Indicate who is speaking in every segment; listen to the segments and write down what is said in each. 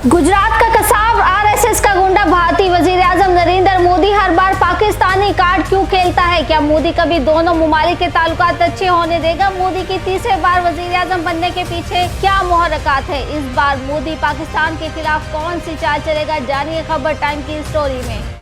Speaker 1: गुजरात का कसाब आरएसएस का गुंडा भारतीय वजीर आजम नरेंद्र मोदी हर बार पाकिस्तानी कार्ड क्यों खेलता है? क्या मोदी कभी दोनों मुमालिक के ताल्लुकात अच्छे होने देगा? मोदी की तीसरे बार वजीर आजम बनने के पीछे क्या मुहर्रकात है? इस बार मोदी पाकिस्तान के खिलाफ कौन सी चाल चलेगा? जानिए खबर टाइम की स्टोरी में।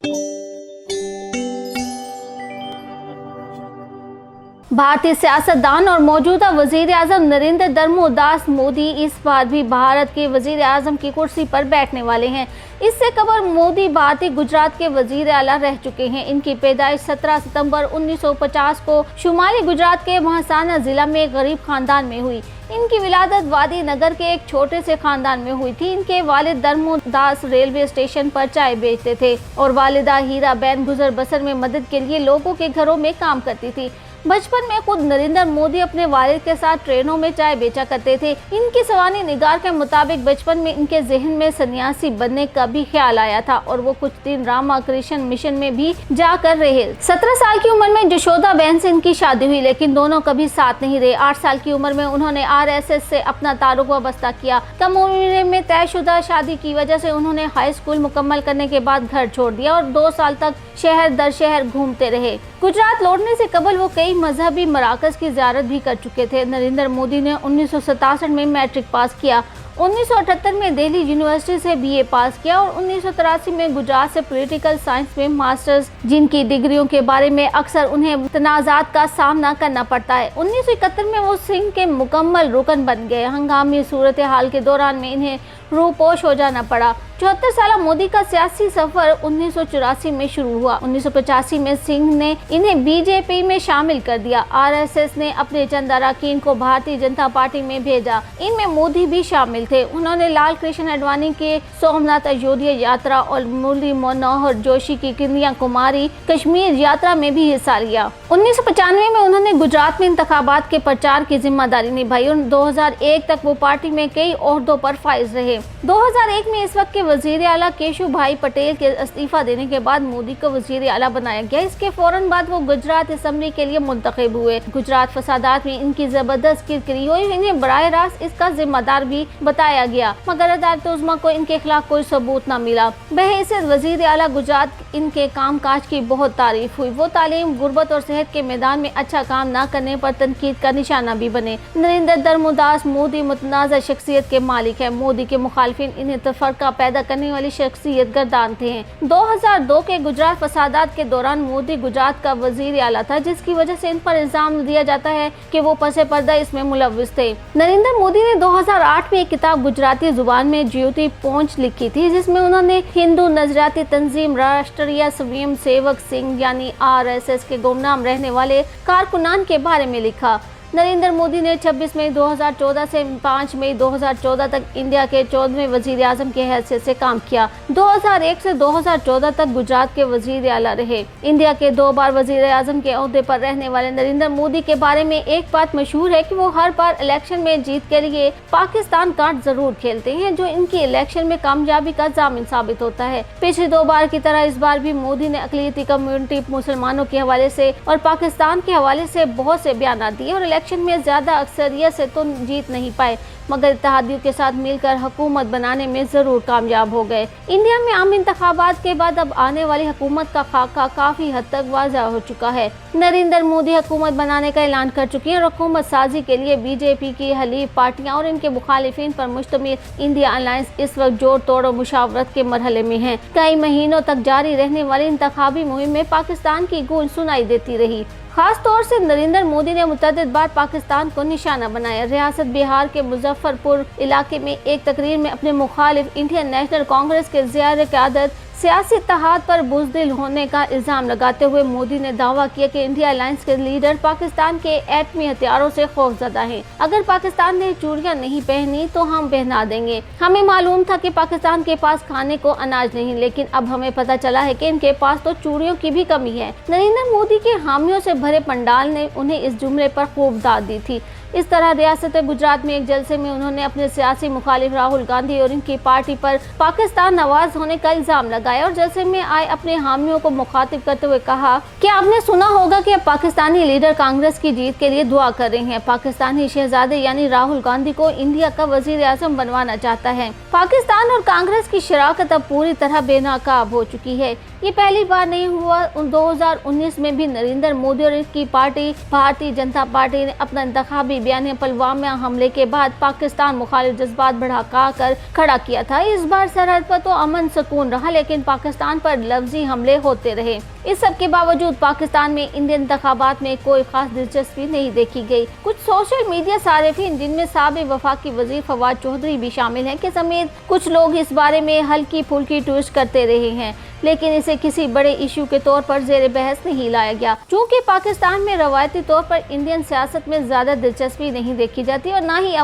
Speaker 1: भारतीय सियासतदान और मौजूदा वजीर आजम नरेंद्र दामोदर मोदी इस बार भी भारत के वजीर आजम की कुर्सी पर बैठने वाले हैं। इससे कबल मोदी भारतीय गुजरात के वजीर आला रह चुके हैं। इनकी पैदाइश 17 सितंबर 1950 को शुमाली गुजरात के महासाना जिला में एक गरीब खानदान में हुई। इनकी विलादत वादी नगर के एक छोटे से खानदान में हुई थी। इनके वालिद दामोदर रेलवे स्टेशन पर चाय बेचते थे और वालिदा हीरा बैन गुजर बसर में मदद के लिए लोगों के घरों में काम करती थी। बचपन में खुद नरेंद्र मोदी अपने वालिद के साथ ट्रेनों में चाय बेचा करते थे। इनकी सवानी निगार के मुताबिक बचपन में इनके जहन में सन्यासी बनने का भी ख्याल आया था और वो कुछ दिन रामकृष्ण मिशन में भी जाकर रहे। 17 साल की उम्र में जशोदा बहन से इनकी शादी हुई, लेकिन दोनों कभी साथ नहीं रहे। 8 साल की उम्र में उन्होंने आरएसएस से अपना ताल्लुक वाबस्ता किया। कम उम्र में तयशुदा शादी की वजह से उन्होंने हाई स्कूल मुकम्मल करने के बाद घर छोड़ दिया और 2 साल तक शहर दर शहर घूमते रहे। गुजरात लौटने से कबल वो कई मजहबी मराकज की ज़ियारत भी कर चुके थे। नरेंद्र मोदी ने 1967 में मैट्रिक पास किया, 1978 में दिल्ली यूनिवर्सिटी से बीए पास किया और 1983 में गुजरात से पॉलिटिकल साइंस में मास्टर्स, जिनकी डिग्रियों के बारे में अक्सर उन्हें तनाज़ात का सामना करना पड़ता है। 1971 में वो सिंह के मुकम्मल रुकन बन गए। हंगामी सूरत हाल के दौरान में इन्हें रूपोश हो जाना पड़ा। 74 साल मोदी का सियासी सफर 1984 में शुरू हुआ। 1985 में सिंह ने इन्हें बीजेपी में शामिल कर दिया। आरएसएस ने अपने चंद अरकान को भारतीय जनता पार्टी में भेजा, इनमें मोदी भी शामिल थे। उन्होंने लाल कृष्ण आडवाणी के सोमनाथ अयोध्या यात्रा और मुरली मनोहर जोशी की कन्याकुमारी कश्मीर यात्रा में भी हिस्सा लिया। 1995 में उन्होंने गुजरात में इंतखाबात के प्रचार की जिम्मेदारी निभाई और 2001 तक वो पार्टी में कई ओहदों पर फाइज रहे। 2001 में इस वक्त के वजीर आला केशु भाई पटेल के इस्तीफा देने के बाद मोदी को वजीर आला बनाया गया। इसके फौरन बाद वो गुजरात असेंबली के लिए मुंतखब हुए। गुजरात फसादात में इनकी जबरदस्त किरकिरी हुई, इन्हें बराह रास्त इसका जिम्मेदार भी बताया गया, मगर अदालत उज़्मा को इनके खिलाफ कोई सबूत न मिला। बहैसियत वजीर आला गुजरात इनके काम काज की बहुत तारीफ हुई। वो तालीम, गुर्बत और सेहत के मैदान में अच्छा काम न करने पर तनकीद का निशाना भी बने। नरेंद्र दामोदर मोदी मुतनाज़ा शख्सियत के मालिक है। मोदी के मुखालिफिन इन्हें तफरका पैदा करने वाली शख्सियत गर्दान थे। 2002 के गुजरात फसादात के दौरान मोदी गुजरात का वजीर आला था, जिसकी वजह से इन पर इल्जाम दिया जाता है कि वो पसे पर्दा इसमें मुलव्विस थे। नरेंद्र मोदी ने 2008 में एक किताब गुजराती जुबान में ज्योति पहुंच लिखी थी, जिसमें उन्होंने हिंदू नजरियाती तंजीम राष्ट्रीय स्वयं सेवक संघ यानी आरएसएस के गुमनाम रहने वाले कारकुनान के बारे में लिखा। नरेंद्र मोदी ने 26 मई 2014 से 5 मई 2014 तक इंडिया के 14वें वजीर आजम की हैसियत से काम किया। 2001 से 2014 तक गुजरात के वजीर आला रहे। इंडिया के 2 बार वजीर आजम के ओहदे पर रहने वाले नरेंद्र मोदी के बारे में एक बात मशहूर है कि वो हर बार इलेक्शन में जीत के लिए पाकिस्तान कार्ड जरूर खेलते हैं, जो इनकी इलेक्शन में कामयाबी का जामिन साबित होता है। पिछली 2 बार की तरह इस बार भी मोदी ने अक़लियती कम्युनिटी, मुसलमानों के हवाले से और पाकिस्तान के हवाले से बहुत से बयान दिए और इलेक्शन में ज्यादा अक्सरियत से तो जीत नहीं पाए, मगर इत्तेहादियों के साथ मिलकर हुकूमत बनाने में जरूर कामयाब हो गए। इंडिया में आम इंतखाबात के बाद अब आने वाली हुकूमत का खाका काफी हद तक वाज़ह हो चुका है। नरेंद्र मोदी हुकूमत बनाने का ऐलान कर चुके हैं और हुकूमत साजी के लिए बीजेपी की हलीफ पार्टियां और इनके मुखालिफिन पर मुश्तमिल इंडिया अलायंस इस वक्त जोड़ तोड़ और मुशावरत के मरहले में है। कई महीनों तक जारी रहने वाली इंतखाबी मुहिम में पाकिस्तान की गूंज सुनाई देती रही। खास तौर से नरेंद्र मोदी ने मुतअद्दिद बार पाकिस्तान को निशाना बनाया। रियासत बिहार के मुजफ्फरपुर इलाके में एक तकरीर में अपने मुखालिफ इंडियन नेशनल कांग्रेस के ज़ियार क़यादत सियासी इत्तेहाद पर बुज़दिल होने का इल्ज़ाम लगाते हुए मोदी ने दावा किया कि इंडिया अलायंस के लीडर पाकिस्तान के एटमी हथियारों से खौफज़दा हैं। अगर पाकिस्तान ने चूड़ियां नहीं पहनी तो हम पहना देंगे। हमें मालूम था कि पाकिस्तान के पास खाने को अनाज नहीं, लेकिन अब हमें पता चला है कि इनके पास तो चूड़ियों की भी कमी है। नरेंद्र मोदी के हामियों से भरे पंडाल ने उन्हें इस जुमले पर खूब दाद दी थी। इस तरह रियासत गुजरात में एक जलसे में उन्होंने अपने सियासी मुखालिफ राहुल गांधी और इनकी पार्टी पर पाकिस्तान नवाज होने का इल्ज़ाम लगाया। आए और जलसे में आए अपने हामियों को मुखातिब करते हुए कहा कि आपने सुना होगा कि अब पाकिस्तानी लीडर कांग्रेस की जीत के लिए दुआ कर रहे हैं। पाकिस्तानी शहजादे यानी राहुल गांधी को इंडिया का वजीर आजम बनवाना चाहता है। पाकिस्तान और कांग्रेस की शराकत अब पूरी तरह बेनकाब हो चुकी है। ये पहली बार नहीं हुआ। 2019 में भी नरेंद्र मोदी और इनकी पार्टी भारतीय जनता पार्टी ने अपना इंतखाबी बयान पुलवामा हमले के बाद पाकिस्तान मुखालिफ जज्बात भड़का कर खड़ा किया था। इस बार सरहद पर तो अमन सुकून रहा, लेकिन पाकिस्तान पर लफ्जी हमले होते रहे। इस सब के बावजूद पाकिस्तान में इंडियन इंतखाबात में कोई खास दिलचस्पी नहीं देखी गई। कुछ सोशल मीडिया सारिफिन, जिनमें साबिक वफाकी वजीर फवाद चौधरी भी शामिल हैं, के समेत कुछ लोग इस बारे में हल्की फुल्की ट्वीट करते रहे हैं, लेकिन इसे किसी बड़े इशू के तौर पर जेर बहस नहीं लाया गया। चूँकि पाकिस्तान में रवायती तौर पर इंडियन सियासत में ज्यादा दिलचस्पी नहीं देखी जाती और न ही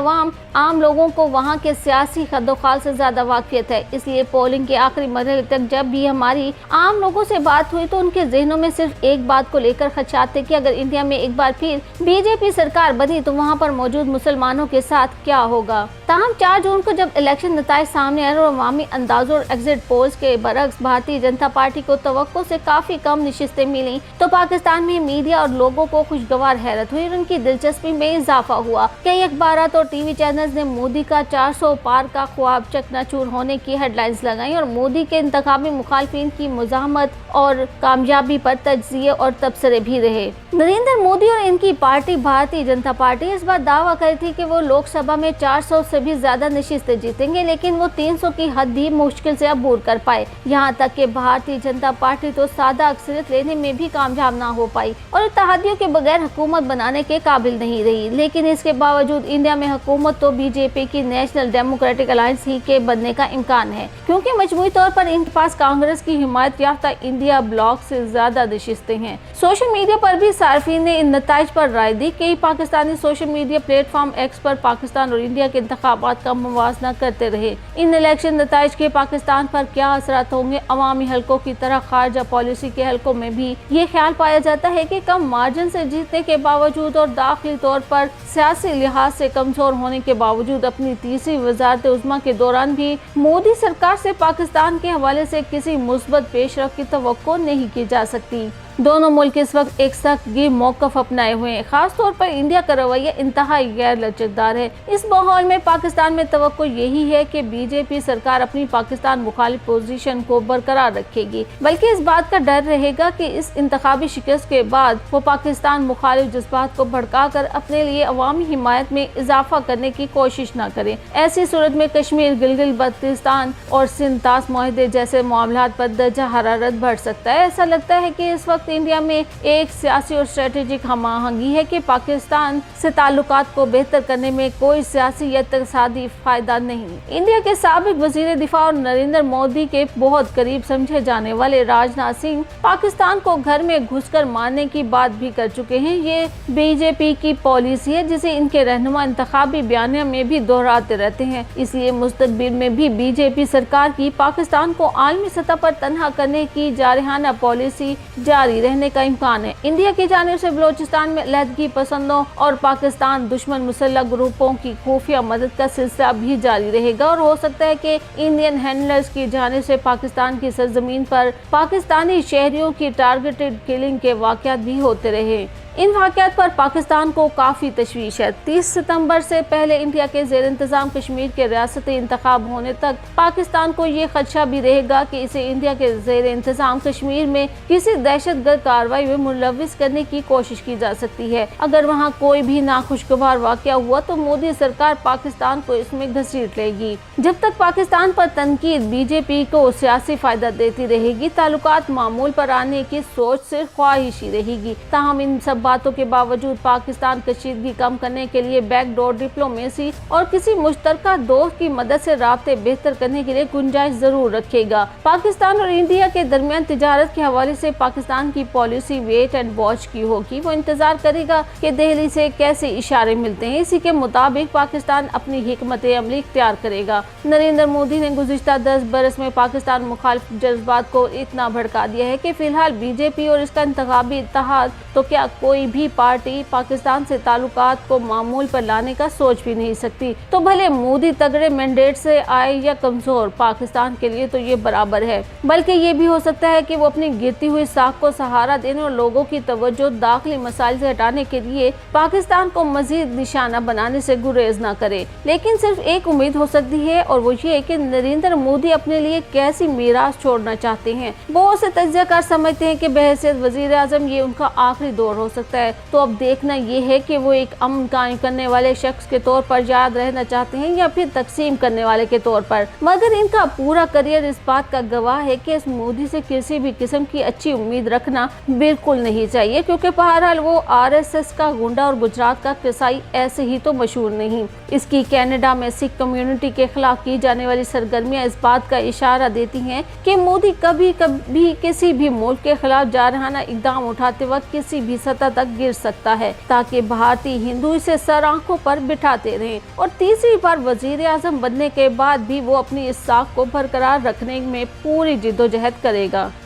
Speaker 1: आम लोगों को वहाँ के सियासी खद्दोखाल से ज्यादा वाकियत है, इसलिए पोलिंग के आखिरी मरहले तक जब भी हमारी आम लोगों से बात हुई तो उनके जहनों में सिर्फ एक बात को लेकर खदशात थे कि अगर इंडिया में एक बार फिर बीजेपी सरकार बनी तो वहाँ पर मौजूद मुसलमानों के साथ क्या होगा। ताहम 4 जून को जब इलेक्शन नताइज सामने आए और अवामी अंदाजों और एग्जिट पोल्स के बरक्स भारतीय जनता पार्टी को तवक्को से काफी कम नशिस्तें मिली, तो पाकिस्तान में मीडिया और लोगों को खुशगवार हैरत हुई और उनकी दिलचस्पी में इजाफा हुआ। कई अखबारात और टीवी चैनल्स ने मोदी का 400 पार का ख्वाब चकनाचूर होने की हेडलाइंस लगाई और मोदी के इंतखाबी मुखालफिन की मुजाहमत और कामयाबी पर तज्जिए और तबसरे भी रहे। नरेंद्र मोदी और इनकी पार्टी भारतीय जनता पार्टी इस बार दावा कर थी कि वो लोकसभा में 400 से भी ज्यादा नशिस्तें जीतेंगे, लेकिन वो 300 की हद भी मुश्किल से अबूर कर पाए। यहाँ तक कि भारतीय जनता पार्टी तो सादा अक्सरियत लेने में भी कामयाब ना हो पाई और इत्तेहादियों के बगैर हुकूमत बनाने के काबिल नहीं रही। लेकिन इसके बावजूद इंडिया में हुकूमत तो बीजेपी की नेशनल डेमोक्रेटिक अलायंस ही के बनने का इम्कान है, क्योंकि मजमूई तौर पर इनके पास कांग्रेस की हिमायत याफ्ता इंडिया ब्लॉक से ज्यादा नशिस्तें हैं। सोशल मीडिया पर भी सार्फिन ने इन नताइज पर राय दी। कई Pakistani social media platform x पर पाकिस्तान और इंडिया के इंतखाबात का मुवाजना करते रहे। इन इलेक्शन नताइज के पाकिस्तान पर क्या असरात होंगे। अवामी हलकों की तरह खारजा पॉलिसी के हलकों में भी ये ख्याल पाया जाता है कि कम मार्जिन से जीतने के बावजूद और दाखिली तौर पर सियासी लिहाज से कमजोर होने के बावजूद अपनी तीसरी वज़ारत उज़्मा के दौरान भी मोदी सरकार से पाकिस्तान के हवाले से किसी मुस्बत पेशरफ की तवक्को नहीं की जा सकती। दोनों मुल्क इस वक्त एक सख्त गिर मौक़िफ़ अपनाए हुए हैं। खास तौर पर इंडिया का रवैया इंतहाई गैर लचकदार है। इस माहौल में पाकिस्तान में तवक्को यही है कि बीजेपी सरकार अपनी पाकिस्तान मुखालिफ पोजीशन को बरकरार रखेगी, बल्कि इस बात का डर रहेगा कि इस इंतखाबी शिकस्त के बाद वो पाकिस्तान मुखालिफ जज्बात को भड़का कर अपने लिए अवामी हिमायत में इजाफा करने की कोशिश न करे। ऐसी सूरत में कश्मीर, गिलगित बल्तिस्तान और सिंध ताश मुआहदे जैसे मामलात पर दर्जा हरारत बढ़ सकता है। ऐसा लगता है कि इस वक्त इंडिया में एक सियासी और स्ट्रेटेजिक हम-आहंगी है कि पाकिस्तान से ताल्लुकात को बेहतर करने में कोई सियासी या इक़्तिसादी फायदा नहीं। इंडिया के साबिक वजीर दिफा और नरेंद्र मोदी के बहुत करीब समझे जाने वाले राजनाथ सिंह पाकिस्तान को घर में घुसकर मारने की बात भी कर चुके हैं। ये बीजेपी की पॉलिसी है जिसे इनके रहनुमा इंतखाबी बयानिया में भी दोहराते रहते हैं। इसलिए मुस्तकबिल में भी बीजेपी सरकार की पाकिस्तान को आलमी सतह पर तनहा करने की जारहाना पॉलिसी जारी रहने का इम्कान है। इंडिया की जानिब से बलोचिस्तान में अलहदगी पसंदों और पाकिस्तान दुश्मन मुसल्लह ग्रुपों की खुफिया मदद का सिलसिला भी जारी रहेगा और हो सकता है कि इंडियन हैंडलर्स की जानिब से पाकिस्तान की सरजमीन पर पाकिस्तानी शहरियों की टारगेटेड किलिंग के वाक़यात भी होते रहे। इन वाक़यात पर पाकिस्तान को काफ़ी तशवीश है। 30 सितंबर से पहले इंडिया के ज़ेर इंतज़ाम कश्मीर के रियासती इंतखाब होने तक पाकिस्तान को ये खदशा भी रहेगा कि इसे इंडिया के ज़ेर इंतज़ाम कश्मीर में किसी दहशतगर्द कार्रवाई में मुलव्विस करने की कोशिश की जा सकती है। अगर वहाँ कोई भी नाखुशगवार वाक़या हुआ तो मोदी सरकार पाकिस्तान को इसमें घसीट लेगी। जब तक पाकिस्तान पर तनकीद बीजेपी को सियासी फ़ायदा देती रहेगी, ताल्लुकात मामूल पर आने की सोच सिर्फ ख्वाहिशी रहेगी। ताहम इन सब बातों के बावजूद पाकिस्तान कशीदगी कम करने के लिए बैकडोर डिप्लोमेसी और किसी मुश्तरका दोस्त की मदद से राब्ते बेहतर करने के लिए गुंजाइश जरूर रखेगा। पाकिस्तान और इंडिया के दरमियान तिजारत के हवाले से पाकिस्तान की पॉलिसी वेट एंड वॉच की होगी। वो इंतजार करेगा कि दिल्ली से कैसे इशारे मिलते हैं, इसी के मुताबिक पाकिस्तान अपनी हिकमत अमली इख्तियार करेगा। नरेंद्र मोदी ने गुज़िश्ता 10 बरस में पाकिस्तान मुखालिफ जज्बात को इतना भड़का दिया है कि फिलहाल बीजेपी और इसका इंतखाबी इत्तेहाद तो क्या कोई कोई भी पार्टी पाकिस्तान से ताल्लुकात को मामूल पर लाने का सोच भी नहीं सकती। तो भले मोदी तगड़े मैंडेट से आए या कमजोर, पाकिस्तान के लिए तो ये बराबर है। बल्कि ये भी हो सकता है कि वो अपनी गिरती हुई साख को सहारा देने और लोगों की तवज्जो दाखिली मसाइल से हटाने के लिए पाकिस्तान को मजीद निशाना बनाने से गुरेज न करे। लेकिन सिर्फ एक उम्मीद हो सकती है, और वो ये कि नरेंद्र मोदी अपने लिए कैसी मीरास छोड़ना चाहते हैं। बहुत से तज्ज़ियाकार समझते हैं कि बहैसियत वज़ीर आज़म ये उनका आखिरी दौर हो सकता है। तो अब देखना ये है कि वो एक अमन कायम करने वाले शख्स के तौर पर याद रहना चाहते हैं या फिर तकसीम करने वाले के तौर पर। मगर इनका पूरा करियर इस बात का गवाह है कि इस मोदी से किसी भी किस्म की अच्छी उम्मीद रखना बिल्कुल नहीं चाहिए, क्योंकि बहरहाल वो RSS का गुंडा और गुजरात का कसाई ऐसे ही तो मशहूर नहीं। इसकी कनाडा में सिख कम्युनिटी के खिलाफ की जाने वाली सरगर्मियां इस बात का इशारा देती हैं कि मोदी कभी कभी किसी भी मुल्क के खिलाफ जारहाना इकदाम उठाते वक्त किसी भी सतह तक गिर सकता है, ताकि भारतीय हिंदू इसे सर आंखों पर बिठाते रहें और तीसरी बार वजीर आजम बनने के बाद भी वो अपनी इस साख को बरकरार रखने में पूरी जिद्दोजहद करेगा।